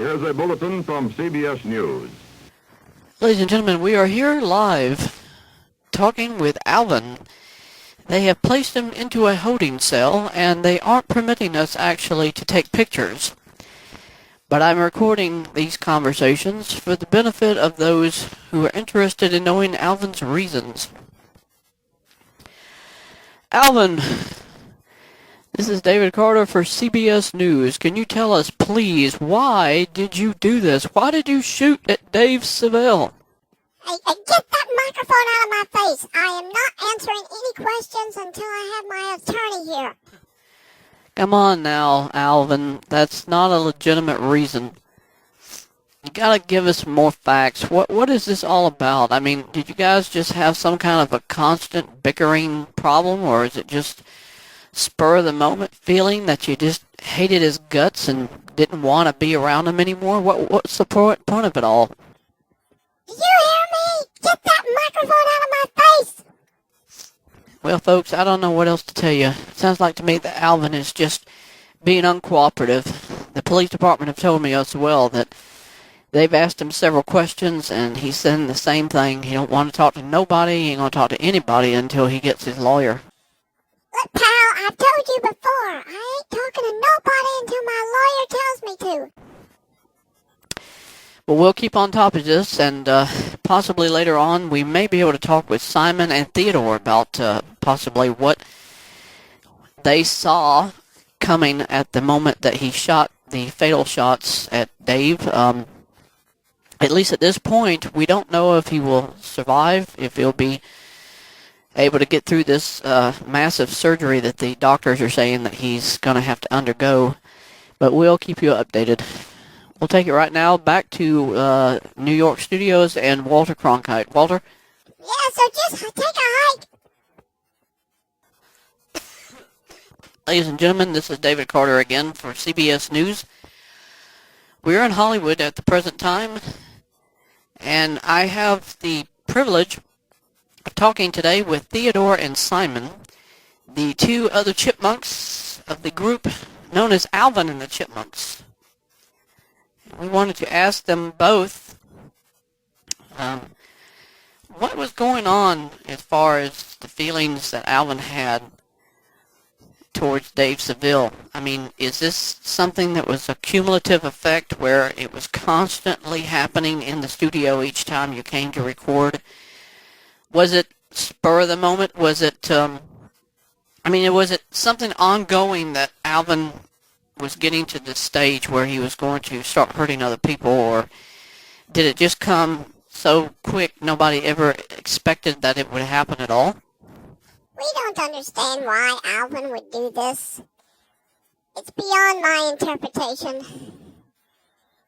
Here's a bulletin from CBS News. Ladies and gentlemen, we are here live talking with Alvin. They have placed him into a holding cell, and they aren't permitting us actually to take pictures. But I'm recording these conversations for the benefit of those who are interested in knowing Alvin's reasons. Alvin, this is David Carter for CBS News. Can you tell us, please, why did you do this? Why did you shoot at Dave Seville? Hey, get that microphone out of my face. I am not answering any questions until I have my attorney here. Come on now, Alvin. That's not a legitimate reason. You gotta give us more facts. What is this all about? I mean, did you guys just have some kind of a constant bickering problem, or is it just spur of the moment feeling that you just hated his guts and didn't want to be around him anymore? What's the point of it all? Did you hear me? Get that microphone out of my face! Well, folks, I don't know what else to tell you. It sounds like to me that Alvin is just being uncooperative. The police department have told me as well that they've asked him several questions, and he's saying the same thing. He don't want to talk to nobody. He ain't going to talk to anybody until he gets his lawyer. Look, pal, I've told you before. I ain't talking to nobody until my lawyer tells me to. Well, we'll keep on top of this, and possibly later on we may be able to talk with Simon and Theodore about possibly what they saw coming at the moment that he shot the fatal shots at Dave. At least at this point, we don't know if he will survive, if he'll be able to get through this massive surgery that the doctors are saying that he's going to have to undergo. But we'll keep you updated. We'll take it right now back to New York studios and Walter Cronkite. Walter? Yeah, so just take a hike. Ladies and gentlemen, this is David Carter again for CBS News. We're in Hollywood at the present time, and I have the privilege of talking today with Theodore and Simon, the two other chipmunks of the group known as Alvin and the Chipmunks. We wanted to ask them both what was going on as far as the feelings that Alvin had towards Dave Seville. I mean, is this something that was a cumulative effect where it was constantly happening in the studio each time you came to record? Was it spur of the moment? Was it, was it something ongoing that Alvin was getting to this stage where he was going to start hurting other people, or did it just come so quick nobody ever expected that it would happen at all? We don't understand why Alvin would do this. It's beyond my interpretation.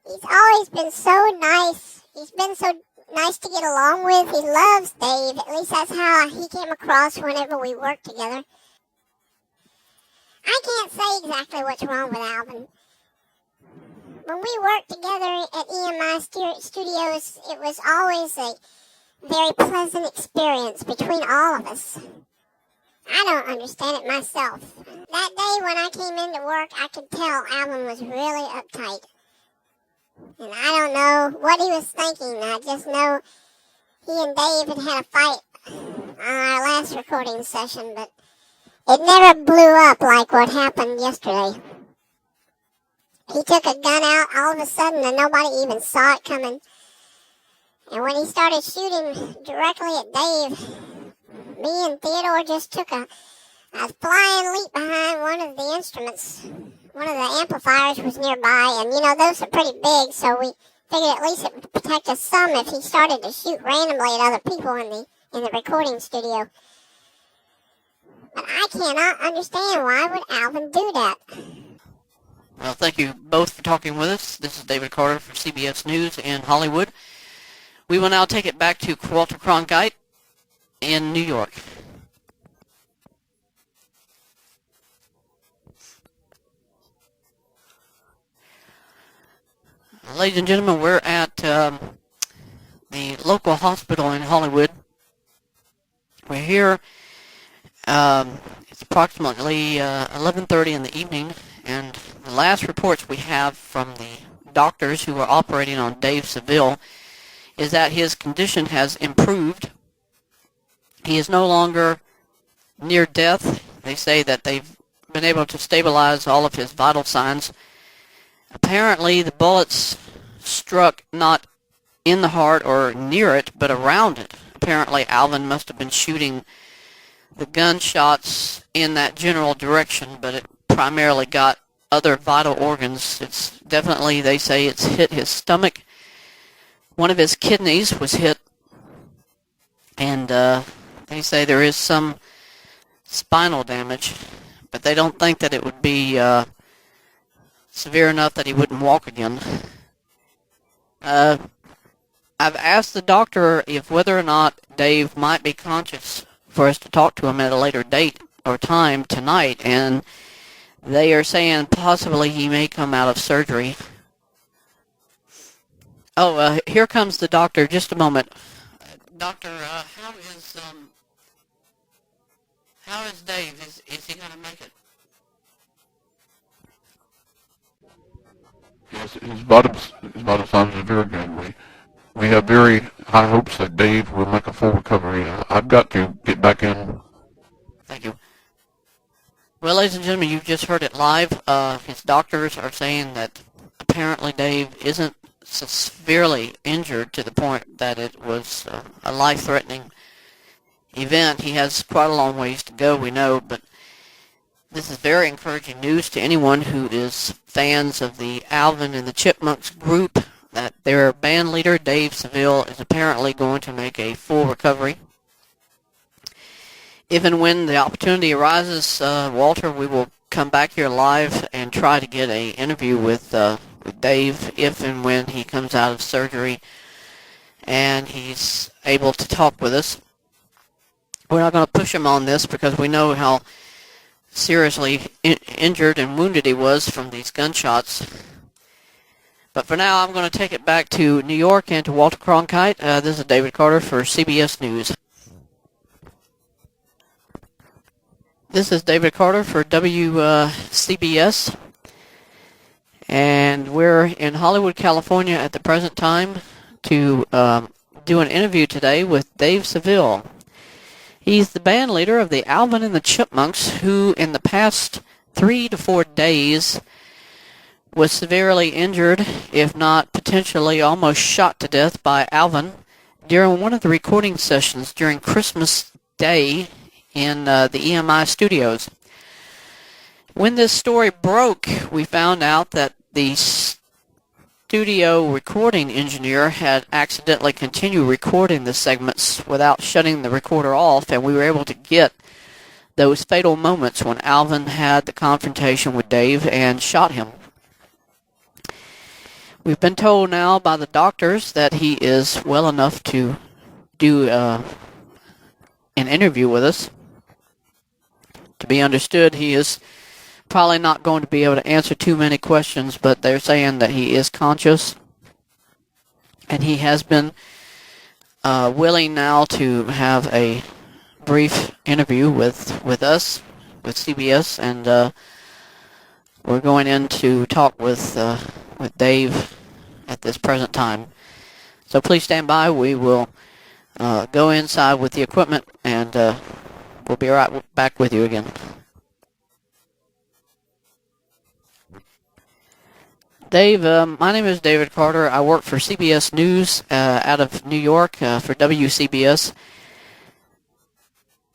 He's always been so nice. He's been so nice to get along with. He loves Dave. At least that's how he came across whenever we worked together. I can't say exactly what's wrong with Alvin. When we worked together at EMI Studios, it was always a very pleasant experience between all of us. I don't understand it myself. That day when I came into work, I could tell Alvin was really uptight. And I don't know what he was thinking. I just know he and Dave had a fight on our last recording session, but it never blew up like what happened yesterday. He took a gun out all of a sudden and nobody even saw it coming. And when he started shooting directly at Dave, me and Theodore just took a flying leap behind one of the instruments. One of the amplifiers was nearby, and those are pretty big, so we figured at least it would protect us some if he started to shoot randomly at other people in the recording studio. But I cannot understand why would Alvin do that. Well, thank you both for talking with us. This is David Carter for CBS News in Hollywood. We will now take it back to Walter Cronkite in New York. Ladies and gentlemen, we're at the local hospital in Hollywood. We're here. It's approximately 11:30 in the evening, and the last reports we have from the doctors who are operating on Dave Seville is that his condition has improved. He is no longer near death. They say that they've been able to stabilize all of his vital signs. Apparently, the bullets struck not in the heart or near it, but around it. Apparently, Alvin must have been shooting the gunshots in that general direction, but it primarily got other vital organs. It's definitely, they say, it's hit his stomach. One of his kidneys was hit, and they say there is some spinal damage, but they don't think that it would be severe enough that he wouldn't walk again. I've asked the doctor if whether or not Dave might be conscious for us to talk to him at a later date or time tonight, and they are saying possibly he may come out of surgery. Oh, here comes the doctor. Just a moment. Doctor, how is Dave? Is he going to make it? Yes, his vital signs are very good. We have very high hopes that Dave will make a full recovery. I've got to get back in. Thank you. Well, ladies and gentlemen, you've just heard it live. His doctors are saying that apparently Dave isn't severely injured to the point that it was a life-threatening event. He has quite a long ways to go, we know, but this is very encouraging news to anyone who is fans of the Alvin and the Chipmunks group, that their band leader, Dave Seville, is apparently going to make a full recovery. If and when the opportunity arises, Walter, we will come back here live and try to get an interview with Dave if and when he comes out of surgery and he's able to talk with us. We're not going to push him on this because we know how seriously injured and wounded he was from these gunshots. But for now, I'm going to take it back to New York and to Walter Cronkite. This is David Carter for CBS News. This is David Carter for WCBS. And we're in Hollywood, California at the present time to do an interview today with Dave Seville. He's the band leader of the Alvin and the Chipmunks, who in the past 3 to 4 days was severely injured, if not potentially almost shot to death by Alvin during one of the recording sessions during Christmas Day in the EMI studios. When this story broke, we found out that the studio recording engineer had accidentally continued recording the segments without shutting the recorder off, and we were able to get those fatal moments when Alvin had the confrontation with Dave and shot him. We've been told now by the doctors that he is well enough to do an interview with us. To be understood, he is probably not going to be able to answer too many questions, but they're saying that he is conscious, and he has been willing now to have a brief interview with us, with CBS, and we're going in to talk with Dave at this present time. So please stand by. We will go inside with the equipment, and we'll be right back with you again. Dave, my name is David Carter. I work for CBS News out of New York for WCBS.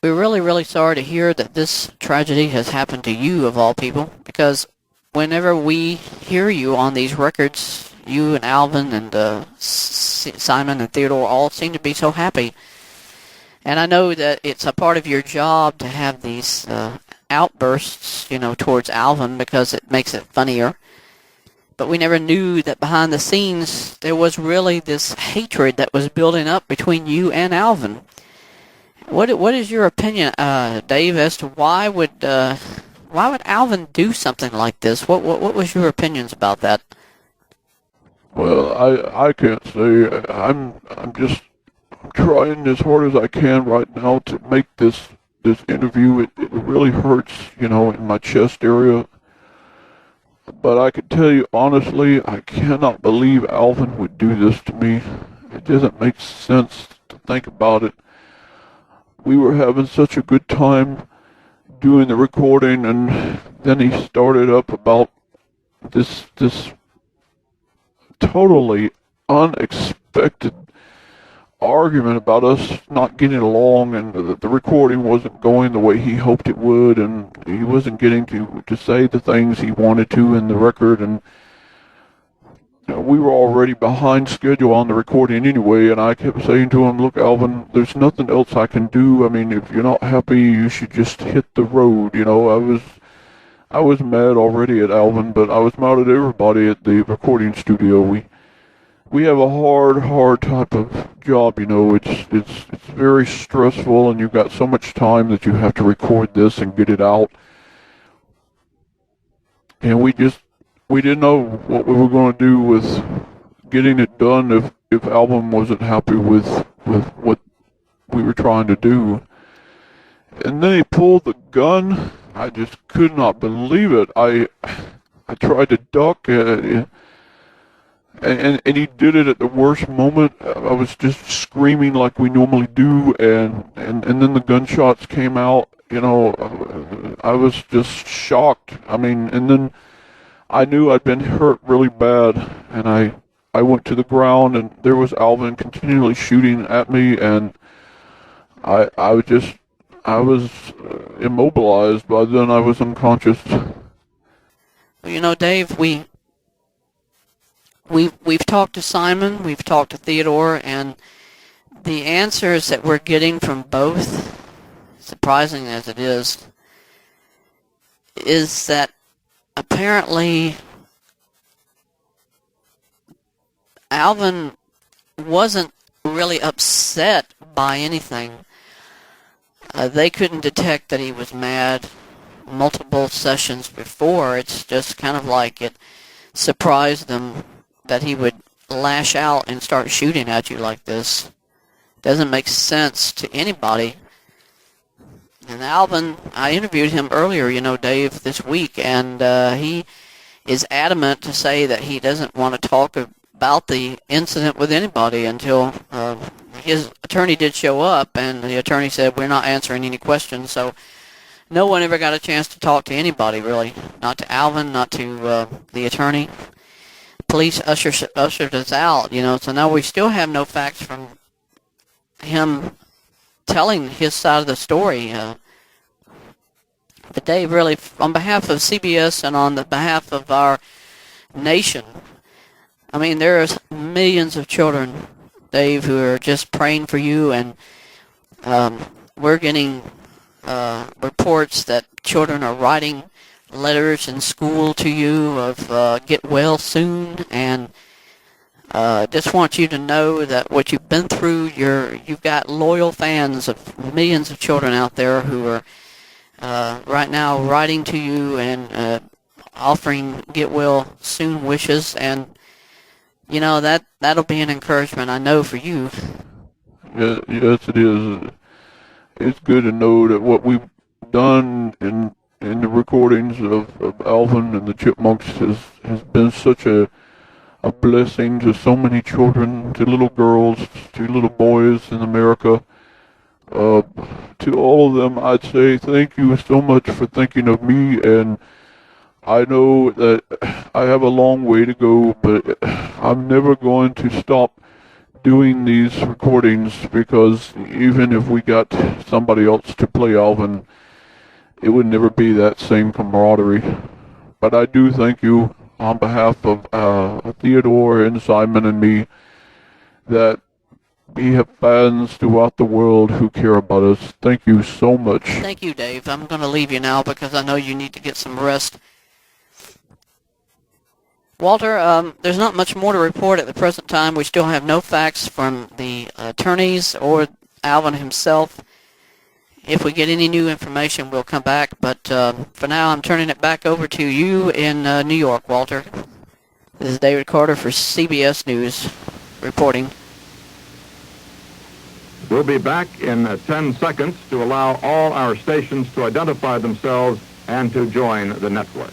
We're really, really sorry to hear that this tragedy has happened to you, of all people, because whenever we hear you on these records, you and Alvin and Simon and Theodore all seem to be so happy. And I know that it's a part of your job to have these outbursts, towards Alvin because it makes it funnier. But we never knew that behind the scenes there was really this hatred that was building up between you and Alvin. What is your opinion, Dave, as to why would Alvin do something like this? What was your opinions about that? Well, I can't say. I'm just trying as hard as I can right now to make this interview. It really hurts, in my chest area. But I can tell you honestly, I cannot believe Alvin would do this to me. It doesn't make sense to think about it. We were having such a good time doing the recording, and then he started up about this totally unexpected argument about us not getting along, and the recording wasn't going the way he hoped it would, and he wasn't getting to say the things he wanted to in the record, and we were already behind schedule on the recording anyway, and I kept saying to him, look, Alvin, there's nothing else I can do. I mean, if you're not happy, you should just hit the road. You know, I was mad already at Alvin, but I was mad at everybody at the recording studio. We have a hard type of job, you know. It's very stressful, and you've got so much time that you have to record this and get it out. And we didn't know what we were going to do with getting it done if Alvin wasn't happy with what we were trying to do. And then he pulled the gun. I just could not believe it. I tried to duck, and he did it at the worst moment. I was just screaming like we normally do, and then the gunshots came out. You know, I was just shocked. I mean, and then I knew I'd been hurt really bad, and I went to the ground, and there was Alvin continually shooting at me, and I was immobilized. By then I was unconscious. Well, you know, Dave, we've talked to Simon, we've talked to Theodore, and the answers that we're getting from both, surprising as it is that apparently Alvin wasn't really upset by anything. They couldn't detect that he was mad multiple sessions before. It's just kind of like it surprised them that he would lash out and start shooting at you like this. Doesn't make sense to anybody. And Alvin, I interviewed him earlier, you know, Dave, this week, and he is adamant to say that he doesn't want to talk about the incident with anybody until his attorney did show up, and the attorney said, we're not answering any questions, so no one ever got a chance to talk to anybody, really. Not to Alvin, not to the attorney. Police ushered us out, you know, so now we still have no facts from him telling his side of the story. But Dave, really, on behalf of CBS and on the behalf of our nation, I mean, there's millions of children, Dave, who are just praying for you, and we're getting reports that children are writing letters in school to you of get well soon, and just want you to know that what you've been through, you've got loyal fans of millions of children out there who are right now writing to you and offering get well soon wishes, and you know that'll be an encouragement, I know, for you. Yes, it is. It's good to know that what we've done in the recordings of Alvin and the Chipmunks has been such a blessing to so many children, to little girls, to little boys in America. To all of them, I'd say thank you so much for thinking of me, and I know that I have a long way to go, but I'm never going to stop doing these recordings, because even if we got somebody else to play Alvin, it would never be that same camaraderie. But I do thank you on behalf of Theodore and Simon and me, that we have fans throughout the world who care about us. Thank you so much. Thank you, Dave. I'm going to leave you now because I know you need to get some rest. Walter, there's not much more to report at the present time. We still have no facts from the attorneys or Alvin himself. If we get any new information, we'll come back. But for now, I'm turning it back over to you in New York, Walter. This is David Carter for CBS News reporting. We'll be back in 10 seconds to allow all our stations to identify themselves and to join the network.